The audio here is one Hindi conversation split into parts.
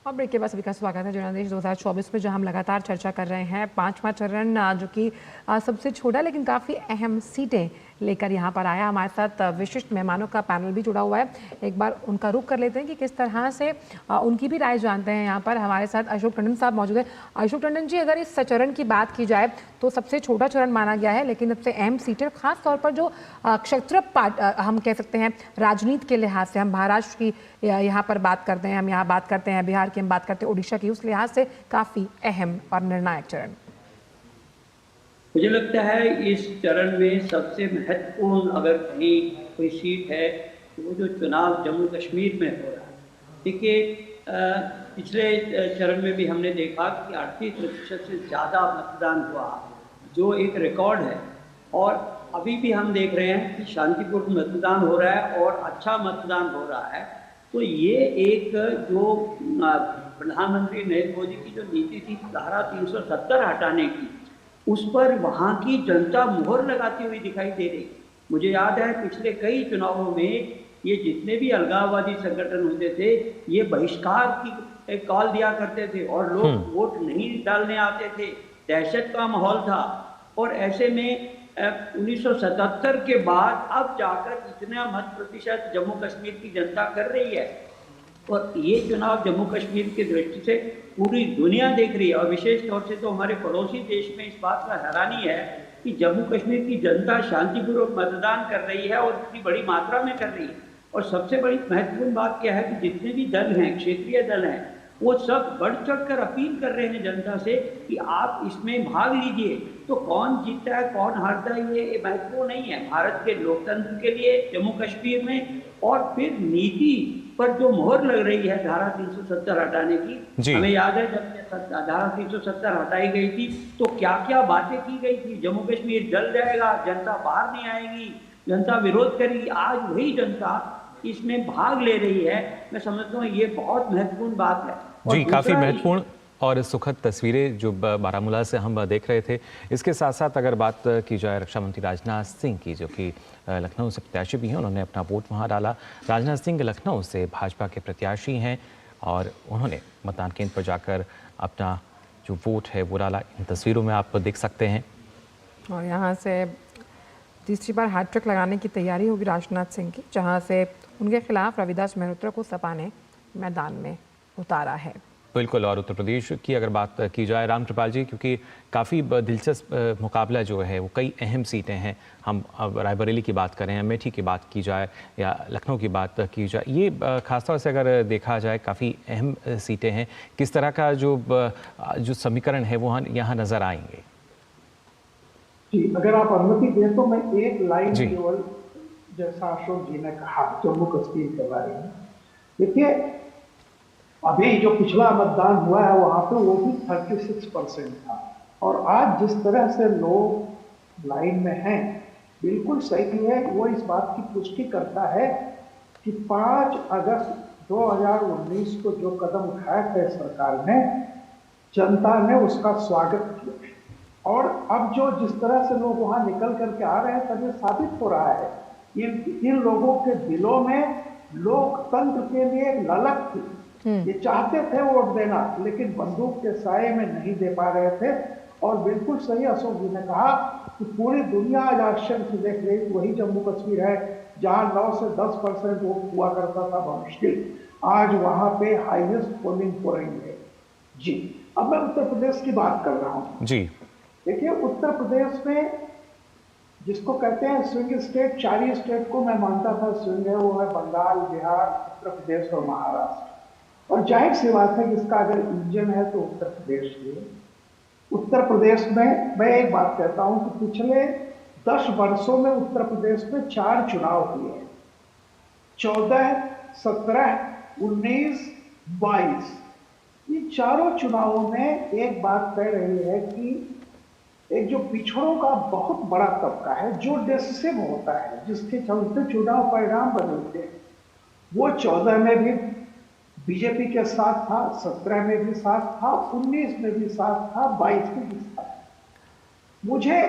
और ब्रेक के बाद सभी का स्वागत है जनादेश 2024 में, जहां हम लगातार चर्चा कर रहे हैं पांचवा चरण, जो कि सबसे छोटा लेकिन काफ़ी अहम सीटें लेकर यहां पर आया। हमारे साथ विशिष्ट मेहमानों का पैनल भी जुड़ा हुआ है। एक बार उनका रुख कर लेते हैं कि किस तरह से उनकी भी राय जानते हैं। यहाँ पर हमारे साथ अशोक टंडन साहब मौजूद है। अशोक टंडन जी, अगर इस चरण की बात की जाए तो सबसे छोटा चरण माना गया है, लेकिन सबसे अहम सीटें, खास तौर पर जो क्षत्रिय हम कह सकते हैं राजनीति के लिहाज से, हम महाराष्ट्र की यहाँ पर बात करते हैं, हम यहाँ बात करते हैं बिहार की, हम बात करते हैं उड़ीसा की, उस लिहाज से काफ़ी अहम और निर्णायक चरण। मुझे लगता है इस चरण में सबसे महत्वपूर्ण अगर कहीं कोई सीट है तो वो जो चुनाव जम्मू कश्मीर में हो रहा है। देखिए, पिछले चरण में भी हमने देखा कि 38% से ज़्यादा मतदान हुआ, जो एक रिकॉर्ड है। और अभी भी हम देख रहे हैं कि शांतिपूर्ण मतदान हो रहा है और अच्छा मतदान हो रहा है। तो ये एक जो प्रधानमंत्री नरेंद्र मोदी की जो नीति थी धारा 370 हटाने की, उस पर वहाँ की जनता मुहर लगाती हुई दिखाई दे रही। मुझे याद है पिछले कई चुनावों में ये जितने भी अलगाववादी संगठन होते थे, ये बहिष्कार की कॉल दिया करते थे और लोग वोट नहीं डालने आते थे, दहशत का माहौल था। और ऐसे में 1977 के बाद अब जाकर इतना मत प्रतिशत जम्मू कश्मीर की जनता कर रही है। और ये चुनाव जम्मू कश्मीर की दृष्टि से पूरी दुनिया देख रही है, और विशेष तौर से तो हमारे पड़ोसी देश में इस बात का हैरानी है कि जम्मू कश्मीर की जनता शांतिपूर्वक मतदान कर रही है और इतनी बड़ी मात्रा में कर रही है। और सबसे बड़ी महत्वपूर्ण बात क्या है कि जितने भी दल हैं, क्षेत्रीय दल हैं, वो सब बढ़ चढ़ कर अपील कर रहे हैं जनता से कि आप इसमें भाग लीजिए। तो कौन जीतता है कौन हारता है ये महत्वपूर्ण नहीं है। भारत के लोकतंत्र के लिए जम्मू कश्मीर में, और फिर नीति पर जो मोहर लग रही है धारा 370 हटाने की, हमें याद है जब धारा 370 हटाई गई थी तो क्या क्या बातें की गई थी। जम्मू कश्मीर जल जाएगा, जनता बाहर नहीं आएगी, जनता विरोध करेगी। आज वही जनता इसमें भाग ले रही है। मैं समझता हूँ ये बहुत महत्वपूर्ण बात है। जी, काफ़ी महत्वपूर्ण और सुखद तस्वीरें जो बारामूला से हम देख रहे थे। इसके साथ साथ अगर बात की जाए रक्षा मंत्री राजनाथ सिंह की, जो कि लखनऊ से प्रत्याशी भी हैं, उन्होंने अपना वोट वहां डाला। राजनाथ सिंह लखनऊ से भाजपा के प्रत्याशी हैं और उन्होंने मतदान केंद्र पर जाकर अपना जो वोट है वो डाला। इन तस्वीरों में आप देख सकते हैं। और यहाँ से तीसरी बार हैट्रिक लगाने की तैयारी होगी राजनाथ सिंह की, जहाँ से उनके खिलाफ रविदास मेहरोत्रा को सपा ने मैदान में उतारा है। बिल्कुल। और उत्तर प्रदेश की अगर बात की जाए राम कृपाल जी, क्योंकि काफ़ी दिलचस्प मुकाबला जो है वो कई अहम सीटें हैं। हम अब रायबरेली की बात करें, अमेठी की बात की जाए या लखनऊ की बात की जाए, ये खासतौर से अगर देखा जाए काफ़ी अहम सीटें हैं। किस तरह का जो समीकरण है वो यहाँ नज़र आएंगे? जी, अगर आप अनुमति दें तो मैं एक लाइन केवल, जैसा अशोक जी ने कहा जम्मू कश्मीर के बारे में, देखिए अभी जो पिछला मतदान हुआ है वहां पे वो भी 36% था। और आज जिस तरह से लोग लाइन में हैं, बिल्कुल सही है। वो इस बात की पुष्टि करता है कि 5 अगस्त 2019 को जो कदम उठाया था सरकार ने, जनता ने उसका स्वागत किया। और अब जो जिस तरह से लोग वहां निकल करके आ रहे हैं, तब ये साबित हो रहा है इन लोगों के दिलों में लोकतंत्र के लिए एक ललक थी। ये चाहते थे वोट देना, लेकिन बंदूक के साये में नहीं दे पा रहे थे। और बिल्कुल सही अशोक जी ने कहा कि पूरी दुनिया आज आश्चर्य से देख रही, वही जम्मू कश्मीर है जहां 9 से 10% वोट हुआ करता था मुश्किल, आज वहां पे हाईएस्ट पोलिंग हो रही है। जी, अब मैं उत्तर प्रदेश की बात कर रहा हूँ। जी, देखिए उत्तर प्रदेश में जिसको कहते हैं स्विंग स्टेट, 4 स्टेट को मैं मानता था स्विंग है, वो है बंगाल, बिहार, उत्तर प्रदेश और महाराष्ट्र। और जाहिर सी बात है कि इसका अगर इंजन है तो उत्तर प्रदेश ही है। उत्तर प्रदेश में मैं एक बात कहता हूं कि पिछले 10 वर्षों में उत्तर प्रदेश में 4 चुनाव हुए हैं, 14, 17, 19, 22। ये चारों चुनावों में एक बात कह रही है कि एक जो पिछड़ों का बहुत बड़ा तबका है, जो डिसिसिव होता है, जिसके चलते चुनाव परिणाम बदलते हैं, वो 14 में भी बीजेपी के साथ था, 17 में भी साथ था, 19 में भी साथ था, 22 में भी साथ था। मुझे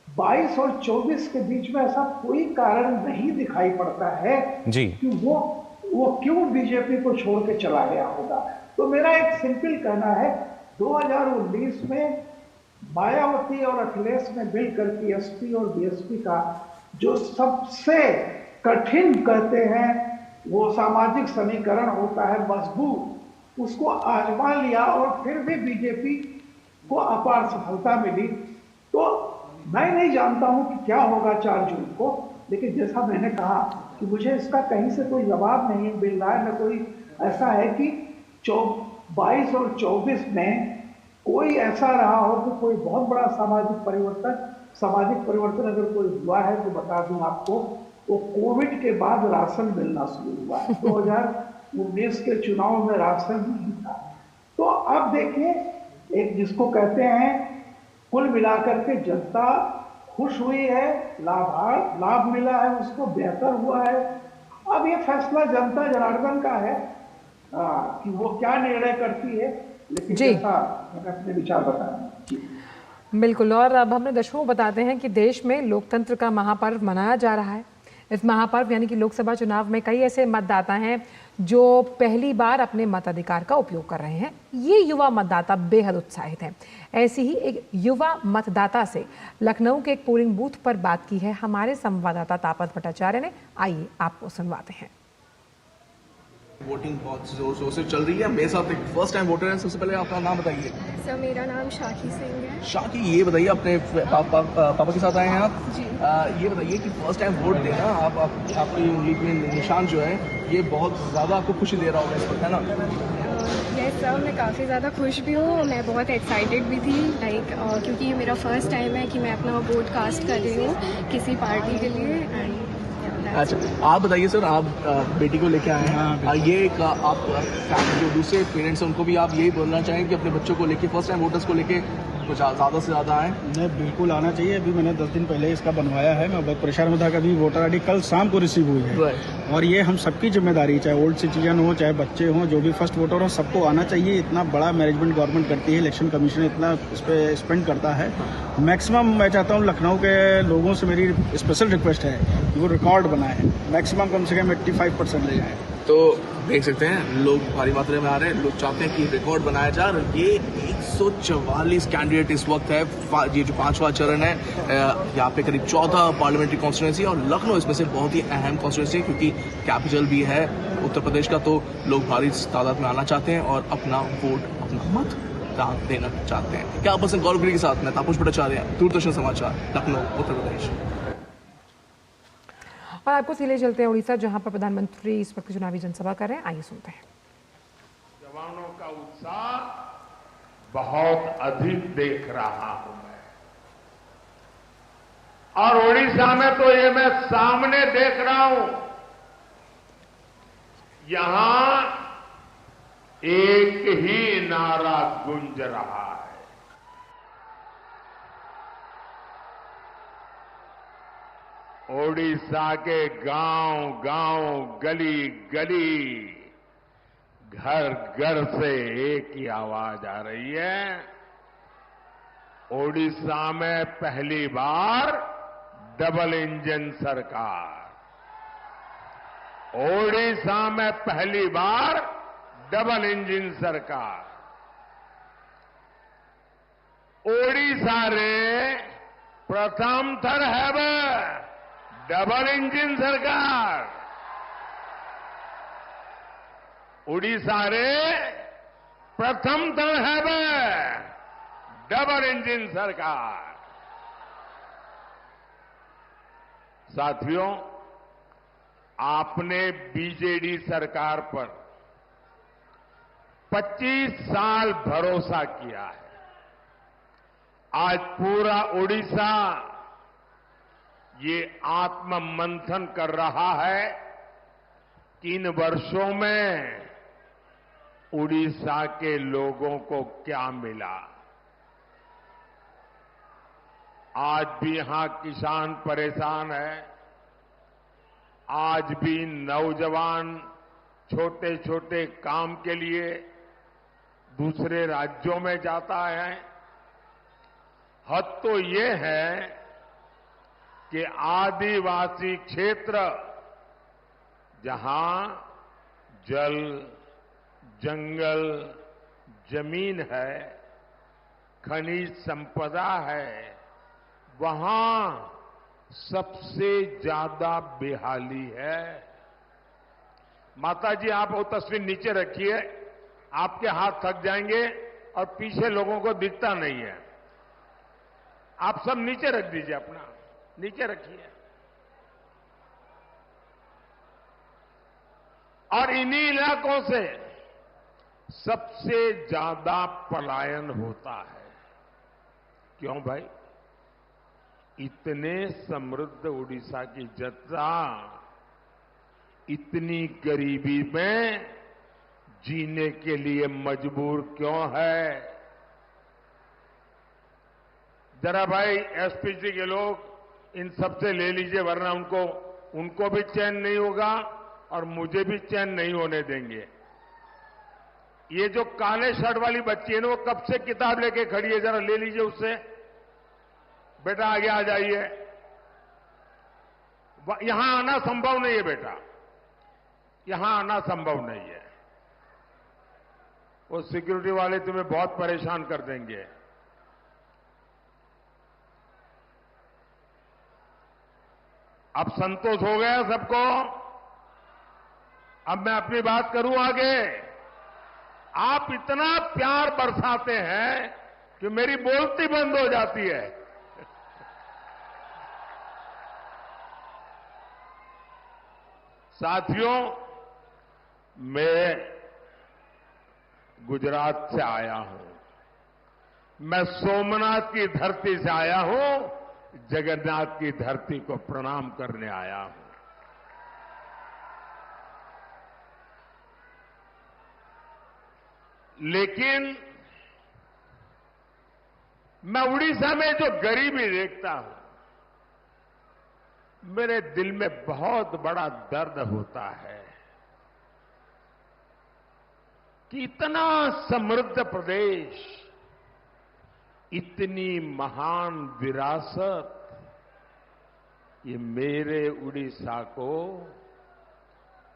22 और 24 के बीच में ऐसा कोई कारण नहीं दिखाई पड़ता है जी, कि वो वो क्यों बीजेपी को छोड़ के चला गया होगा। तो मेरा एक सिंपल कहना है, 2019 में मायावती और अखिलेश ने मिलकर के एसपी और बीएसपी का जो सबसे कठिन कहते हैं वो सामाजिक समीकरण होता है मजबूत, उसको आजमा लिया और फिर भी बीजेपी को अपार सफलता मिली। तो मैं नहीं जानता हूं कि क्या होगा 4 जून को, लेकिन जैसा मैंने कहा कि मुझे इसका कहीं से कोई जवाब नहीं मिल रहा है, न कोई ऐसा है कि 22 और 24 में कोई ऐसा रहा हो कि कोई बहुत बड़ा सामाजिक परिवर्तन अगर कोई हुआ है तो बता दूं आपको, वो कोविड के बाद राशन मिलना शुरू हुआ है। 2019 के चुनाव में राशन नहीं था। तो अब देखिए, एक जिसको कहते हैं कुल मिलाकर के जनता खुश हुई है, लाभ मिला है, उसको बेहतर हुआ है। अब ये फैसला जनता जनार्दन का है कि वो क्या निर्णय करती है, लेकिन जैसा मैंने अपने विचार बताए। बिल्कुल। और अब हमने दर्शकों को बताते हैं कि देश में लोकतंत्र का महापर्व मनाया जा रहा है। इस महापर्व यानी कि लोकसभा चुनाव में कई ऐसे मतदाता हैं जो पहली बार अपने मताधिकार का उपयोग कर रहे हैं। ये युवा मतदाता बेहद उत्साहित हैं। ऐसी ही एक युवा मतदाता से लखनऊ के एक पोलिंग बूथ पर बात की है हमारे संवाददाता तापस भट्टाचार्य ने। आइए आपको सुनवाते हैं। वोटिंग बहुत जोर शोर से चल रही है। मेरे साथ एक फर्स्ट टाइम वोटर है। सबसे पहले आपका नाम बताइए। सर मेरा नाम शाकी सिंह है। शाकी, ये बताइए अपने पापा के साथ आए हैं आप जी। ये बताइए कि फर्स्ट टाइम वोट देना आपकी उंगली में निशान जो है ये बहुत ज़्यादा आपको खुशी दे रहा होगा इस वक्त, है ना? यस सर, मैं काफ़ी ज़्यादा खुश भी हूँ। मैं बहुत एक्साइटेड भी थी क्योंकि ये मेरा फर्स्ट टाइम है कि मैं अपना वोट कास्ट कर रही हूँ किसी पार्टी के लिए। एंड अच्छा, आप बताइए सर, आप बेटी को लेके आए हैं, ये आप जो दूसरे पेरेंट्स हैं उनको भी आप यही बोलना चाहेंगे कि अपने बच्चों को लेके, फर्स्ट टाइम वोटर्स को लेके कुछ ज़्यादा से ज़्यादा आए? नहीं, बिल्कुल आना चाहिए। अभी मैंने 10 दिन पहले इसका बनवाया है। मैं बहुत परेशान में था कि अभी वोटर आईडी कल शाम को रिसीव हुई है। और ये हम सबकी जिम्मेदारी, चाहे ओल्ड सिटीजन हो, चाहे बच्चे हों, जो भी फर्स्ट वोटर हो, सबको आना चाहिए। इतना बड़ा मैनेजमेंट गवर्नमेंट करती है, इलेक्शन कमीशन इतना इस पर स्पेंड करता है। मैक्सिमम मैं चाहता हूँ लखनऊ के लोगों से मेरी स्पेशल रिक्वेस्ट है कि वो रिकॉर्ड बनाए, मैक्सिमम कम से कम 85% ले जाए। तो देख सकते हैं लोग भारी मात्रा में आ रहे हैं। लोग चाहते हैं कि रिकॉर्ड बनाया जाए। और ये 144 कैंडिडेट इस वक्त है। ये जो 5वां चरण है, यहाँ पे करीब 14 पार्लियामेंट्री कॉन्स्टिट्यूंसी और लखनऊ इसमें से बहुत ही अहम कॉन्स्टिट्यूंसी है क्योंकि कैपिटल भी है उत्तर प्रदेश का। तो लोग भारी तादाद में आना चाहते हैं और अपना वोट, अपना मत देना चाहते हैं। क्या पर्सन गौरवगिरी के साथ मैं तापस भट्टाचार्य, दूरदर्शन समाचार, लखनऊ, उत्तर प्रदेश। और आपको सीधे चलते हैं उड़ीसा, जहां पर प्रधानमंत्री इस वक्त चुनावी जनसभा कर रहे हैं। आइए सुनते हैं। जवानों का उत्साह बहुत अधिक देख रहा हूं मैं, और उड़ीसा में तो ये मैं सामने देख रहा हूं, यहां एक ही नारा गूंज रहा है, ओडिशा के गांव गांव, गली गली, घर घर से एक ही आवाज आ रही है। ओडिशा में पहली बार डबल इंजन सरकार, ओडिशा में पहली बार डबल इंजन सरकार। ओडिशा रे प्रथम थर है डबल इंजन सरकार। ओडिशा रे प्रथम थर है डबल इंजन सरकार। साथियों, आपने बीजेडी सरकार पर 25 साल भरोसा किया है। आज पूरा ओडिशा ये आत्म मंथन कर रहा है कि इन वर्षों में उड़ीसा के लोगों को क्या मिला। आज भी यहां किसान परेशान है, आज भी नौजवान छोटे छोटे काम के लिए दूसरे राज्यों में जाता है। हद तो ये है कि आदिवासी क्षेत्र जहां जल, जंगल, जमीन है, खनिज संपदा है, वहां सबसे ज्यादा बेहाली है। माता जी, आप वो तस्वीर नीचे रखिए, आपके हाथ थक जाएंगे और पीछे लोगों को दिखता नहीं है। आप सब नीचे रख दीजिए, अपना नीचे रखिए। और इन्हीं इलाकों से सबसे ज्यादा पलायन होता है। क्यों भाई? इतने समृद्ध उड़ीसा की जनता इतनी गरीबी में जीने के लिए मजबूर क्यों है? जरा भाई एसपीसी के लोग इन सबसे ले लीजिए, वरना उनको भी चैन नहीं होगा और मुझे भी चैन नहीं होने देंगे। ये जो काले शर्ट वाली बच्ची है ना, वो कब से किताब लेके खड़ी है, जरा ले लीजिए उससे। बेटा आगे आ जाइए, यहां आना संभव नहीं है बेटा, यहां आना संभव नहीं है। वो सिक्योरिटी वाले तुम्हें बहुत परेशान कर देंगे। अब संतोष हो गया सबको? अब मैं अपनी बात करूं आगे। आप इतना प्यार बरसाते हैं कि मेरी बोलती बंद हो जाती है। साथियों, मैं गुजरात से आया हूं, मैं सोमनाथ की धरती से आया हूं, जगन्नाथ की धरती को प्रणाम करने आया हूं। लेकिन मैं उड़ीसा में जो गरीबी देखता हूं, मेरे दिल में बहुत बड़ा दर्द होता है कि इतना समृद्ध प्रदेश, इतनी महान विरासत, ये मेरे उड़ीसा को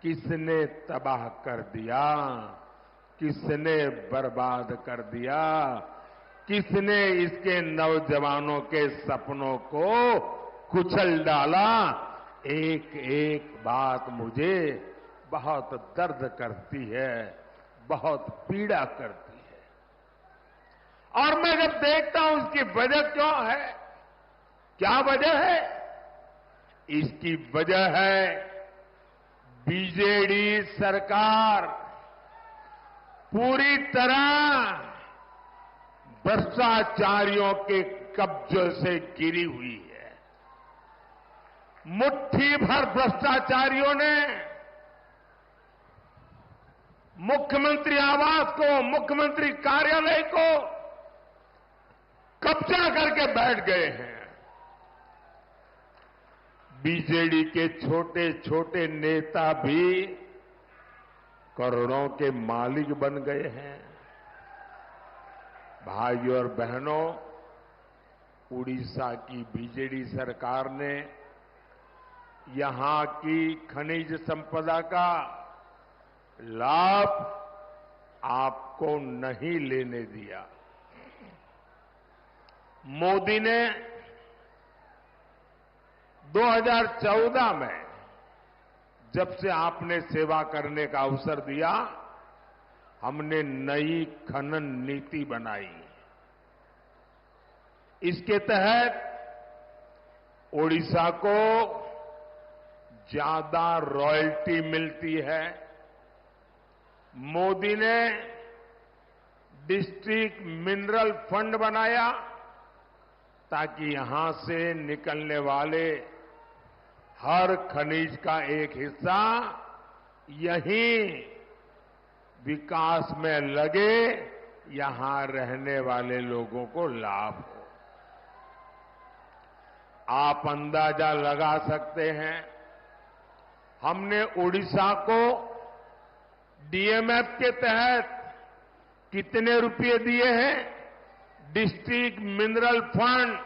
किसने तबाह कर दिया, किसने बर्बाद कर दिया, किसने इसके नौजवानों के सपनों को कुचल डाला। एक एक बात मुझे बहुत दर्द करती है, बहुत पीड़ा करती है। और मैं जब देखता हूं इसकी वजह क्यों है, क्या वजह है? इसकी वजह है बीजेडी सरकार पूरी तरह भ्रष्टाचारियों के कब्जे से गिरी हुई है। मुट्ठी भर भ्रष्टाचारियों ने मुख्यमंत्री आवास को, मुख्यमंत्री कार्यालय को कब्जा करके बैठ गए हैं। बीजेडी के छोटे छोटे नेता भी करोड़ों के मालिक बन गए हैं। भाइयों और बहनों, उड़ीसा की बीजेडी सरकार ने यहां की खनिज संपदा का लाभ आपको नहीं लेने दिया। मोदी ने 2014 में जब से आपने सेवा करने का अवसर दिया, हमने नई खनन नीति बनाई। इसके तहत ओडिशा को ज्यादा रॉयल्टी मिलती है। मोदी ने डिस्ट्रिक्ट मिनरल फंड बनाया ताकि यहां से निकलने वाले हर खनिज का एक हिस्सा यहीं विकास में लगे, यहां रहने वाले लोगों को लाभ हो। आप अंदाजा लगा सकते हैं, हमने ओडिशा को डीएमएफ के तहत कितने रुपए दिए हैं, डिस्ट्रिक्ट मिनरल फंड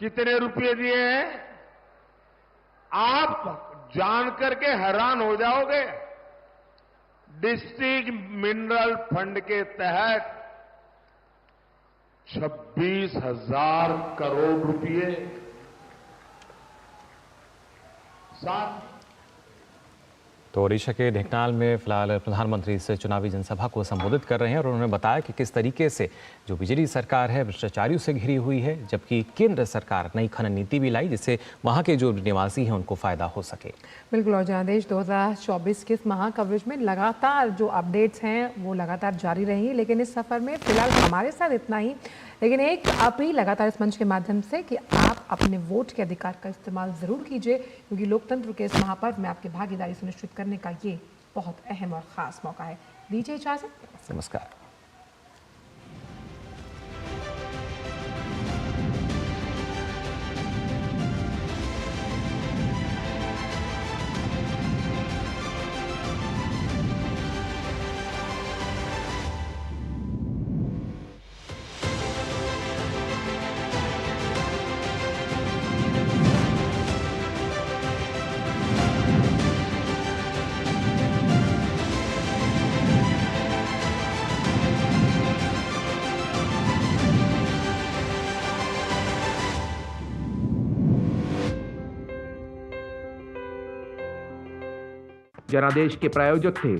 कितने रुपए दिए हैं, आप जान करके हैरान हो जाओगे। डिस्ट्रिक्ट मिनरल फंड के तहत 26,000 करोड़ रुपए, साथ तो ओडिशा के ढेंकनाल में फिलहाल प्रधानमंत्री इस चुनावी जनसभा को संबोधित कर रहे हैं और उन्होंने बताया कि किस तरीके से जो बीजेडी सरकार है भ्रष्टाचारियों से घिरी हुई है, जबकि केंद्र सरकार नई खनन नीति भी लाई जिससे वहां के जो निवासी हैं उनको फायदा हो सके। बिल्कुल, और जनादेश 2024 के इस महा कवरेज में लगातार जो अपडेट्स हैं वो लगातार जारी रहेंगी, लेकिन इस सफर में फिलहाल हमारे साथ इतना ही। लेकिन एक अपील लगातार इस मंच के माध्यम से कि आप अपने वोट के अधिकार का इस्तेमाल जरूर कीजिए, क्योंकि लोकतंत्र के इस महापर्व में आपकी भागीदारी सुनिश्चित करने का ये बहुत अहम और खास मौका है। दीजिए इजाजत, नमस्कार। जनादेश के प्रायोजक थे